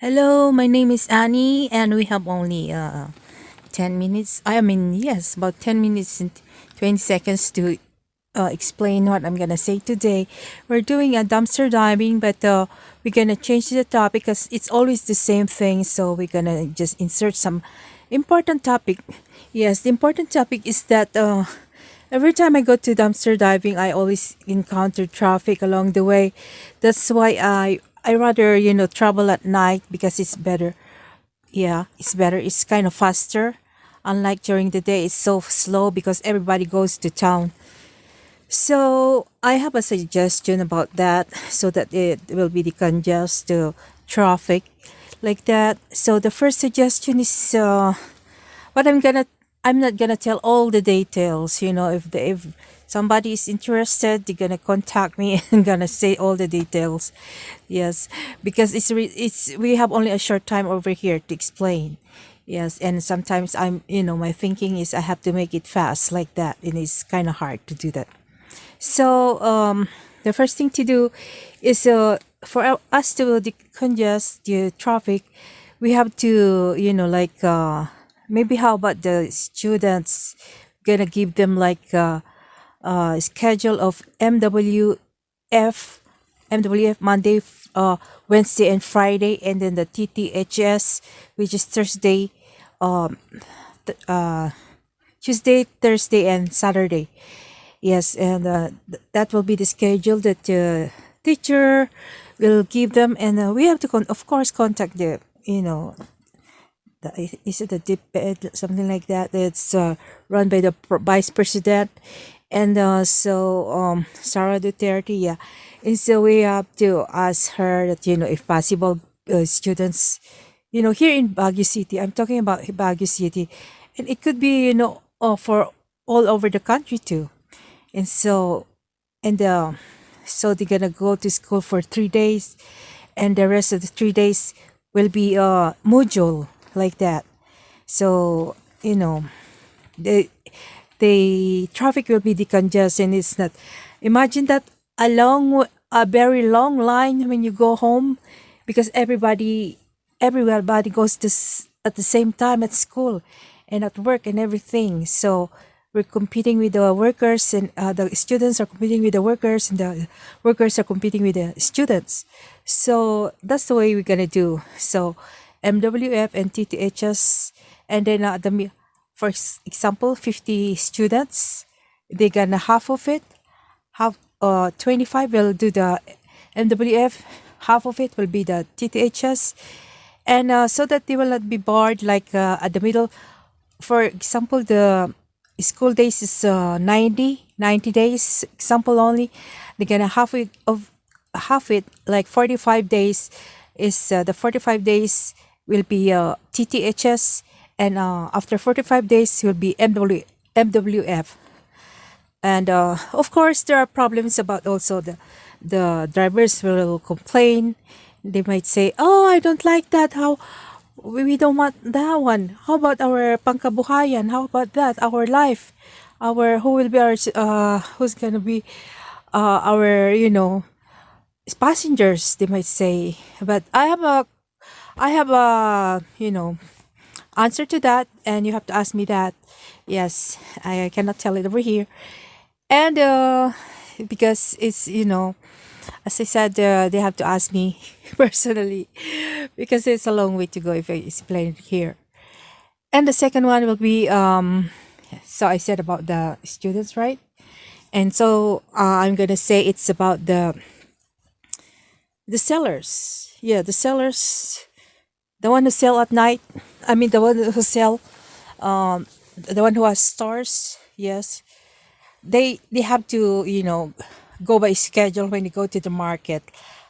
Hello, my name is Annie, and we have only 10 minutes. I mean, yes, about 10 minutes and 20 seconds to explain what I'm going to say today. We're doing a dumpster diving, but we're going to change the topic because it's always the same thing. So we're going to just insert some important topic. Yes, the important topic is that every time I go to dumpster diving, I always encounter traffic along the way. That's why I rather travel at night because it's better. Yeah, it's better. It's kind of faster. Unlike during the day, it's so slow because everybody goes to town. So I have a suggestion about that so that it will be the congest traffic like that. So the first suggestion is but I'm not gonna tell all the details. If somebody is interested, they're gonna contact me and gonna say all the details. Yes, because it's we have only a short time over here to explain. Yes, and sometimes my thinking is I have to make it fast like that, and it's kind of hard to do that. So the first thing to do is for us to decongest the traffic, we have to maybe how about the students gonna give them like schedule of MWF Monday, Wednesday and Friday, and then the TTHS, which is Tuesday, Thursday, and Saturday. Yes, and that will be the schedule that the teacher will give them, and we have to, of course, contact is it the dip something like that? It's run by the vice president, and Sarah Duterte, yeah, and so we have to ask her that if possible, students, here in Baguio City. I'm talking about Baguio City, and it could be for all over the country too. And and so they're gonna go to school for 3 days, and the rest of the 3 days will be module like that. So the the traffic will be decongested, and it's not. Imagine that a very long line when you go home, because everybody goes at the same time at school and at work and everything. So we're competing with the workers, and the students are competing with the workers, and the workers are competing with the students. So that's the way we're gonna do. So MWF and TTHS, and then for example, 50 students, they gonna half of it, half 25 will do the MWF, half of it will be the TTHS, and so that they will not be barred like at the middle. For example, the school days is 90 days example only. They're gonna half it like 45 days is the 45 days will be TTHS, and after 45 days will be MWF. And of course, there are problems about also the drivers will complain. They might say, "Oh, I don't like that. How we don't want that one. How about our pangkabuhayan? How about that? Our life, our who will be our who's gonna be our passengers?" They might say, but I have a answer to that, and you have to ask me that. Yes, I cannot tell it over here, and because it's as I said, they have to ask me personally because it's a long way to go if I explain it here. And the second one will be so I said about the students, right? And so I'm gonna say it's about the sellers. Yeah, the sellers, the one who sell at night. I mean, the one who sell, the one who has stores. Yes, they have to go by schedule when you go to the market,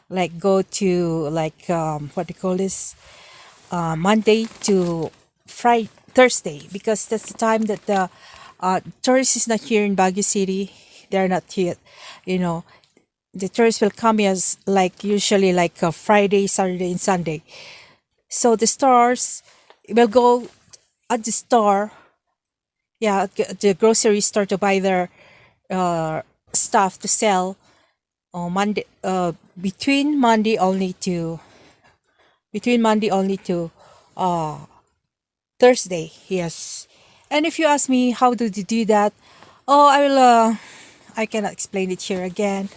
like go to like what do you call this, Monday to Friday, Thursday, because that's the time that the tourist is not here in Baguio City. They're not here, you know. The tourists will come as like usually like Friday, Saturday, and Sunday. So the stores will go at the store, yeah, at the grocery store to buy their stuff to sell on Monday, between Monday only to between Monday only to uh Thursday. Yes. And if you ask me how do you do that, oh, I cannot explain it here again.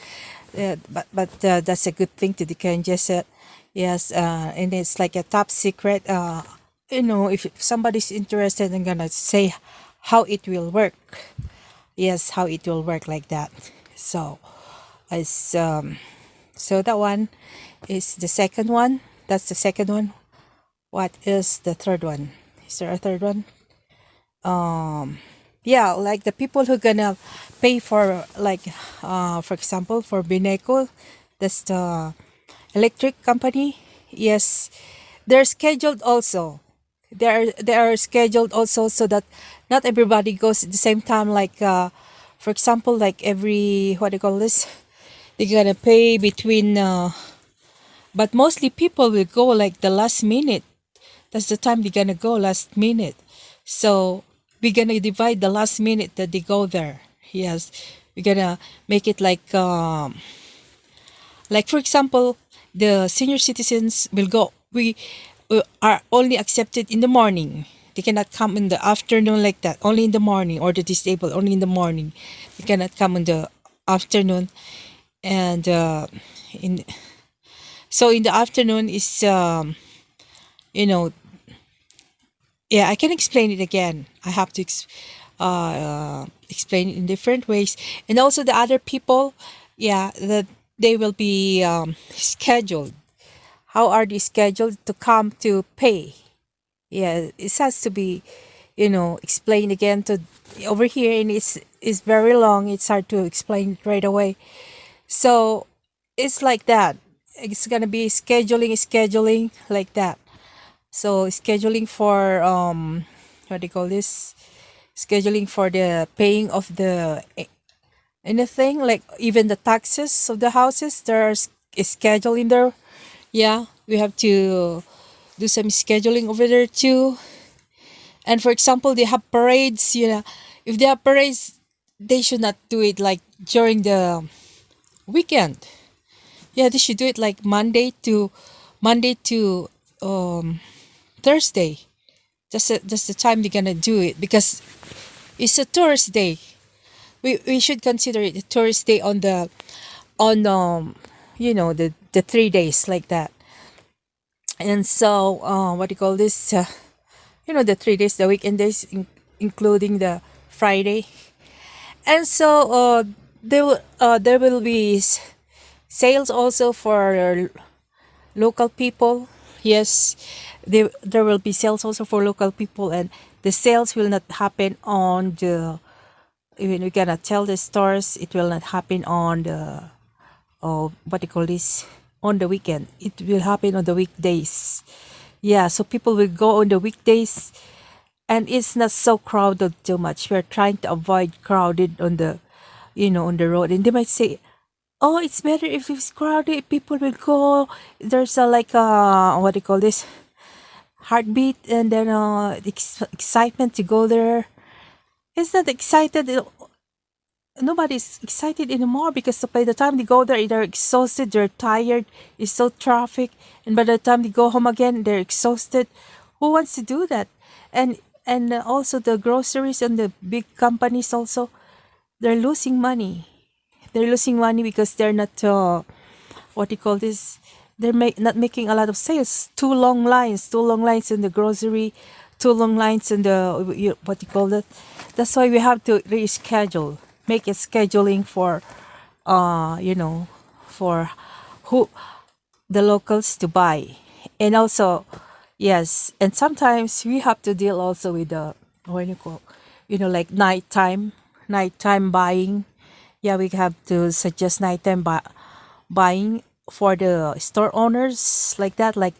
But that's a good thing to decongest it. Yes, and it's like a top secret. If somebody's interested, I'm gonna say how it will work. Yes, how it will work like that. So, as so that one is the second one. That's the second one. What is the third one? Is there a third one? Yeah, like the people who gonna pay for, like, for example, for Bineco, that's the electric company. Yes, they're scheduled also. They are scheduled also, so that not everybody goes at the same time. Like, for example, like every, what do you call this? They're gonna pay between. But mostly people will go like the last minute. That's the time they're gonna go, last minute. So we're gonna divide the last minute that they go there. Yes, we're gonna make it like for example, the senior citizens will go. We are only accepted in the morning. They cannot come in the afternoon like that. Only in the morning, or the disabled only in the morning. They cannot come in the afternoon, and in so in the afternoon is you know yeah, I can explain it again. I have to explain it in different ways. And also the other people, yeah, that they will be scheduled. How are they scheduled to come to pay? Yeah, it has to be, explained again to over here, and it's very long. It's hard to explain it right away. So it's like that. It's gonna be scheduling like that. So scheduling for what do you call this? Scheduling for the paying of the anything, like even the taxes of the houses. There's a schedule in there. Yeah, we have to do some scheduling over there too. And for example, they have parades. If they have parades, they should not do it like during the weekend. Yeah, they should do it like Monday to Thursday. Just the time they're gonna do it, because it's a tourist day. We should consider it a tourist day on the 3 days like that. And so what do you call this? The 3 days, the weekend days, including the Friday. And so there will be sales also for local people. Yes, there will be sales also for local people, and the sales will not happen on the. Even we cannot tell the stores, it will not happen on the. What do you call this? On the weekend, it will happen on the weekdays. Yeah, so people will go on the weekdays, and it's not so crowded too much. We're trying to avoid crowded on the road, and they might say, "Oh, it's better if it's crowded. People will go. There's a like what do you call this? Heartbeat, and then excitement to go there." It's not excited. Nobody's excited anymore, because by the time they go there, they're exhausted. They're tired. It's so traffic, and by the time they go home again, they're exhausted. Who wants to do that? And also the groceries and the big companies also, they're losing money. They're losing money because they're not what do you call this? They're not making a lot of sales. Too long lines in the grocery, too long lines in the what do you call that? That's why we have to reschedule, make a scheduling for, for who the locals to buy, and also, yes, and sometimes we have to deal also with the what do you call, like nighttime buying. Yeah, we have to suggest nighttime buying for the store owners, like that, like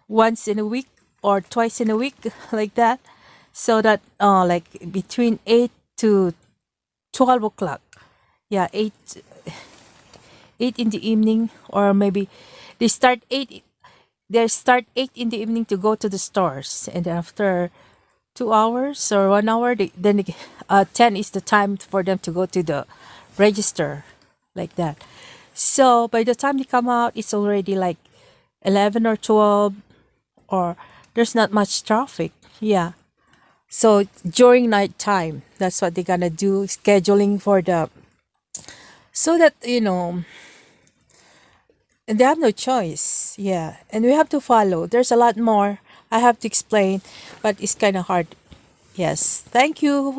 once in a week or twice in a week, like that, so that like between 8 to 12 o'clock. Yeah, 8 in the evening, or maybe they start 8 in the evening to go to the stores, and after 2 hours or 1 hour, 10 is the time for them to go to the register, like that. So by the time they come out, it's already like 11 or 12. or there's not much traffic. Yeah. So during night time, that's what they're gonna do, scheduling for the, so that and they have no choice. Yeah. And we have to follow. There's a lot more I have to explain, but it's kind of hard. Yes. Thank you